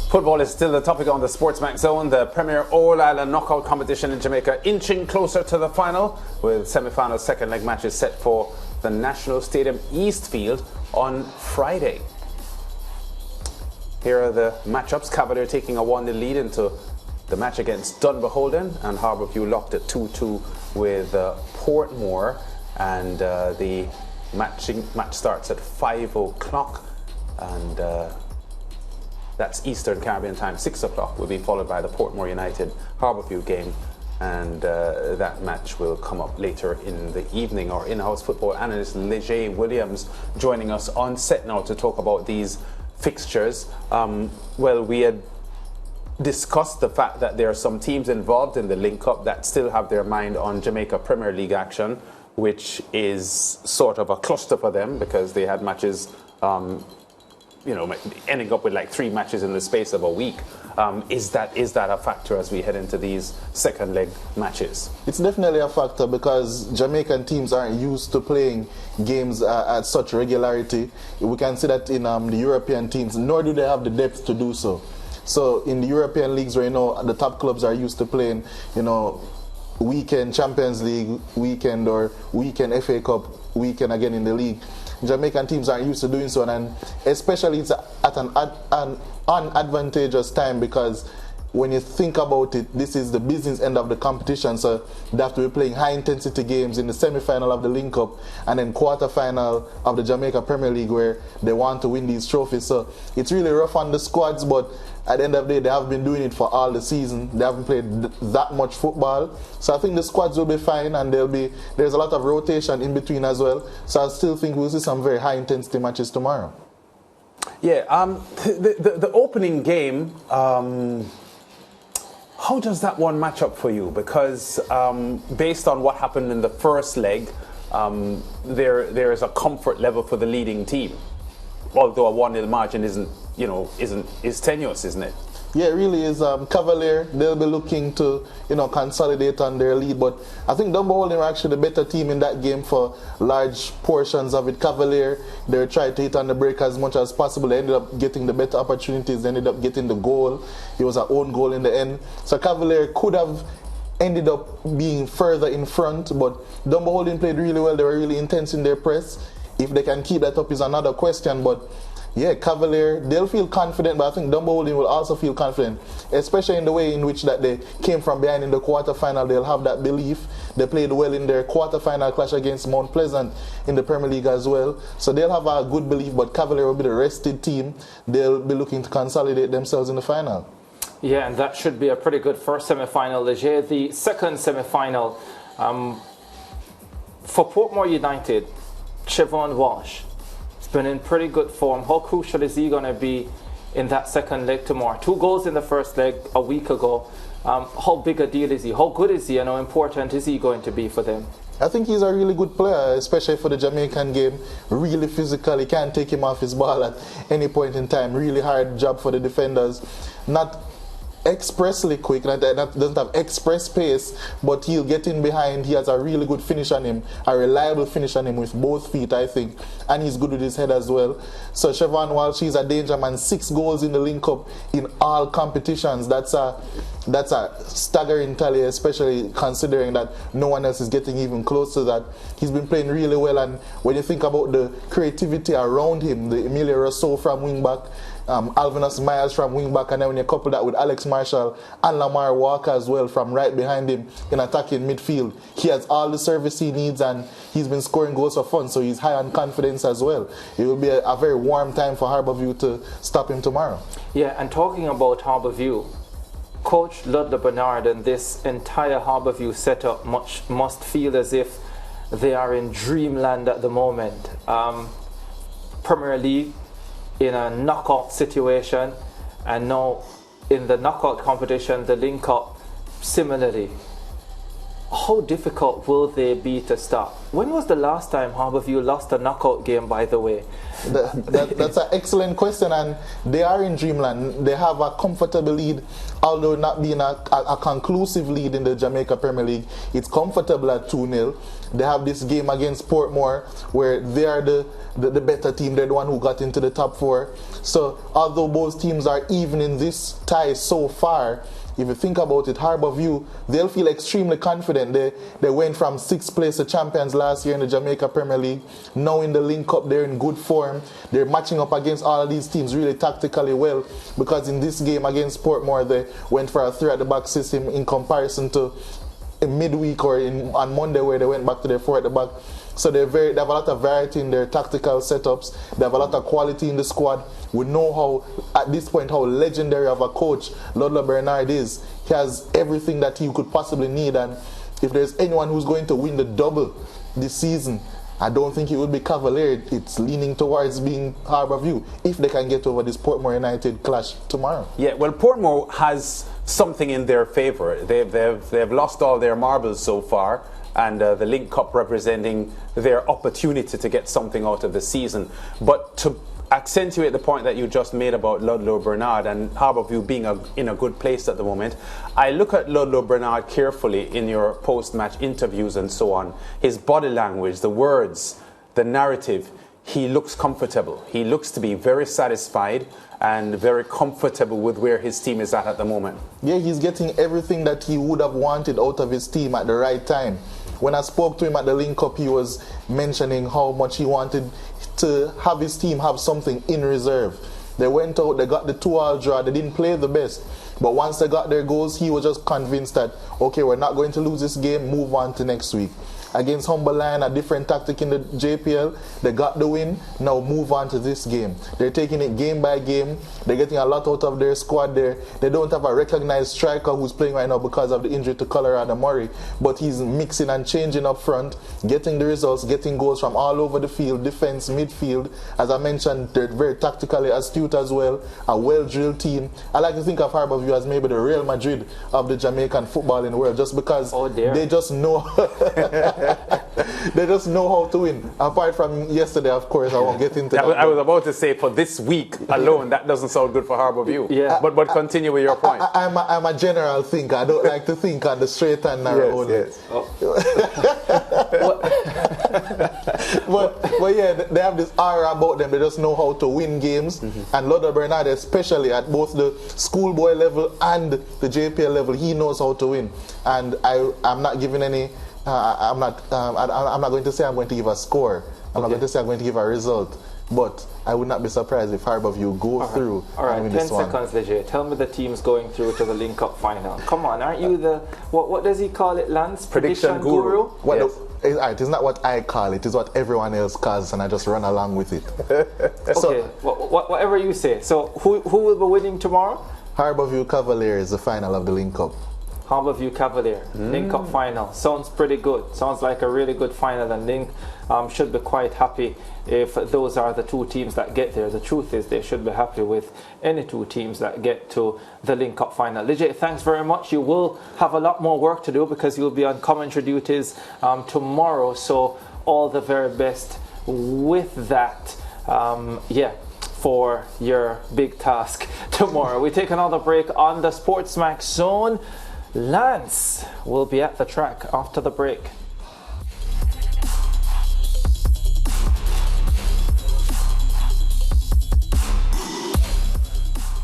Football is still the topic on the SportsMax Zone. The Premier All-Ireland knockout competition in Jamaica inching closer to the final, with semi-final second leg matches set for the National Stadium East Field on Friday. Here are the matchups. Cavalier taking a 1-0 lead into the match against Dunbeholden, and Harbourview locked at 2-2 with Portmore, and the match starts at 5 o'clock, and that's Eastern Caribbean time. 6 o'clock will be followed by the Portmore United Harbourview game, and that match will come up later in the evening. Our in-house football analyst Leger Williams joining us on set now to talk about these fixtures. Well, we had discussed the fact that there are some teams involved in the Lynk Cup that still have their mind on Jamaica Premier League action, which is sort of a cluster for them because they had matches ending up with like 3 matches in the space of a week. Is that a factor as we head into these second leg matches? It's definitely a factor because Jamaican teams aren't used to playing games at such regularity. We can see that in the European teams, nor do they have the depth to do so. So in the European leagues where the top clubs are used to playing, weekend Champions League, weekend FA Cup, weekend again in the league, Jamaican teams aren't used to doing so, and especially it's at an unadvantageous time because when you think about it, this is the business end of the competition, so they have to be playing high intensity games in the semi-final of the Lynk Cup and then quarter-final of the Jamaica Premier League where they want to win these trophies. So it's really rough on the squads, but at the end of the day, they have been doing it for all the season. They haven't played that much football. So I think the squads will be fine, and there's a lot of rotation in between as well. So I still think we'll see some very high intensity matches tomorrow. Yeah, the opening game, how does that one match up for you? Because based on what happened in the first leg, there is a comfort level for the leading team, although a 1-0 margin is tenuous, isn't it? Yeah, it really is. Cavalier, they'll be looking to consolidate on their lead, but I think Dunbeholden were actually the better team in that game for large portions of it. Cavalier, they tried to hit on the break as much as possible. They ended up getting the better opportunities. They ended up getting the goal. It was an own goal in the end. So Cavalier could have ended up being further in front, but Dunbeholden played really well. They were really intense in their press. If they can keep that up is another question, but yeah, Cavalier, they'll feel confident, but I think Dunbeholden will also feel confident, especially in the way in which that they came from behind in the quarterfinal. They'll have that belief. They played well in their quarterfinal clash against Mount Pleasant in the Premier League as well. So they'll have a good belief, but Cavalier will be the rested team. They'll be looking to consolidate themselves in the final. Yeah, and that should be a pretty good first semi-final, Leger. The second semi-final, for Portmore United, Siobhan Walsh been in pretty good form. How crucial is he going to be in that second leg tomorrow? 2 goals in the first leg a week ago. How big a deal is he? How good is he, and how important is he going to be for them? I think he's a really good player, especially for the Jamaican game. Really physical. You can't take him off his ball at any point in time. Really hard job for the defenders. Not expressly quick, doesn't have express pace, but he'll get in behind. He has a really good finish on him, a reliable finish on him with both feet, I think, and he's good with his head as well. So Siobhan Walsh, she's a danger man. 6 goals in the Lynk Cup in all competitions. That's a staggering tally, especially considering that no one else is getting even close to that. He's been playing really well, and when you think about the creativity around him, the Emilio Rousseau from wing-back, Alvinus Myers from wing-back, and then when you couple that with Alex Marshall and Lamar Walker as well from right behind him in attacking midfield, he has all the service he needs, and he's been scoring goals for fun, so he's high on confidence as well. It will be a very warm time for Harbourview to stop him tomorrow. Yeah, and talking about Harbourview, Coach Ludlow Bernard and this entire Harbourview setup must feel as if they are in dreamland at the moment. Premier League in a knockout situation, and now in the knockout competition, the Lynk Cup, similarly. how difficult will they be to stop? When was the last time Harbourview lost a knockout game, by the way? That's an excellent question, and they are in dreamland. They have a comfortable lead, although not being a conclusive lead in the Jamaica Premier League. It's comfortable at 2-0. They have this game against Portmore where they are the better team. They're the one who got into the top 4. So although both teams are even in this tie so far, if you think about it, Harbourview, they'll feel extremely confident. They went from 6th place to champions last year in the Jamaica Premier League. Now in the Lynk Cup, they're in good form. They're matching up against all of these teams really tactically well, because in this game against Portmore, they went for a 3 at the back system in comparison to in midweek or on Monday where they went back to their 4 at the back. So they have a lot of variety in their tactical setups. They have a lot of quality in the squad. We know how, at this point, how legendary of a coach Ludlow Bernard is. He has everything that he could possibly need, and if there's anyone who's going to win the double this season, I don't think it would be Cavalier. It's leaning towards being Harbourview, if they can get over this Portmore United clash tomorrow. Yeah, well, Portmore has something in their favour. They've lost all their marbles so far, and the Lynk Cup representing their opportunity to get something out of the season. But to accentuate the point that you just made about Ludlow Bernard and Harbourview being in a good place at the moment, I look at Ludlow Bernard carefully in your post-match interviews and so on. His body language, the words, the narrative, he looks comfortable. He looks to be very satisfied and very comfortable with where his team is at the moment. Yeah, he's getting everything that he would have wanted out of his team at the right time. When I spoke to him at the Lynk Cup, he was mentioning how much he wanted to have his team have something in reserve. They went out, they got the 2-2 draw, they didn't play the best. But once they got their goals, he was just convinced that, okay, we're not going to lose this game, move on to next week. Against Humber Lion, a different tactic in the JPL. They got the win, now move on to this game. They're taking it game by game. They're getting a lot out of their squad there. They don't have a recognized striker who's playing right now because of the injury to Colorado Murray, but he's mixing and changing up front, getting the results, getting goals from all over the field, defense, midfield. As I mentioned, they're very tactically astute as well, a well-drilled team. I like to think of Harbourview as maybe the Real Madrid of the Jamaican football in the world, just because they just know they just know how to win. Apart from yesterday, of course, I won't get into that. I was about to say, for this week alone, that doesn't sound good for Harbourview. Yeah. But continue with your point. I'm a general thinker. I don't like to think on the straight and narrow. Yes. But yeah, they have this aura about them. They just know how to win games. And Ludlow Bernard, especially at both the schoolboy level and the JPL level, he knows how to win. And I'm not giving any. I'm not going to say I'm going to give a score. I'm not going to say I'm going to give a result. But I would not be surprised if Harbourview go through. All right, 10 seconds, Leger. Tell me the team's going through to the Lynk Cup final. Come on, aren't you the, what does he call it, Lance? Prediction guru? Well, yes. It's not what I call it, it's what everyone else calls, and I just run along with it. Okay, whatever you say. So who will be winning tomorrow? Harbourview Cavalier is the final of the Lynk Cup. Harbourview Cavalier, Lynk Cup final. Sounds pretty good. Sounds like a really good final, and Lynk should be quite happy if those are the two teams that get there. The truth is they should be happy with any two teams that get to the Lynk Cup final. Legit, thanks very much. You will have a lot more work to do because you'll be on commentary duties tomorrow. So all the very best with that. For your big task tomorrow. We take another break on the SportsMax Zone. Lance will be at the track after the break.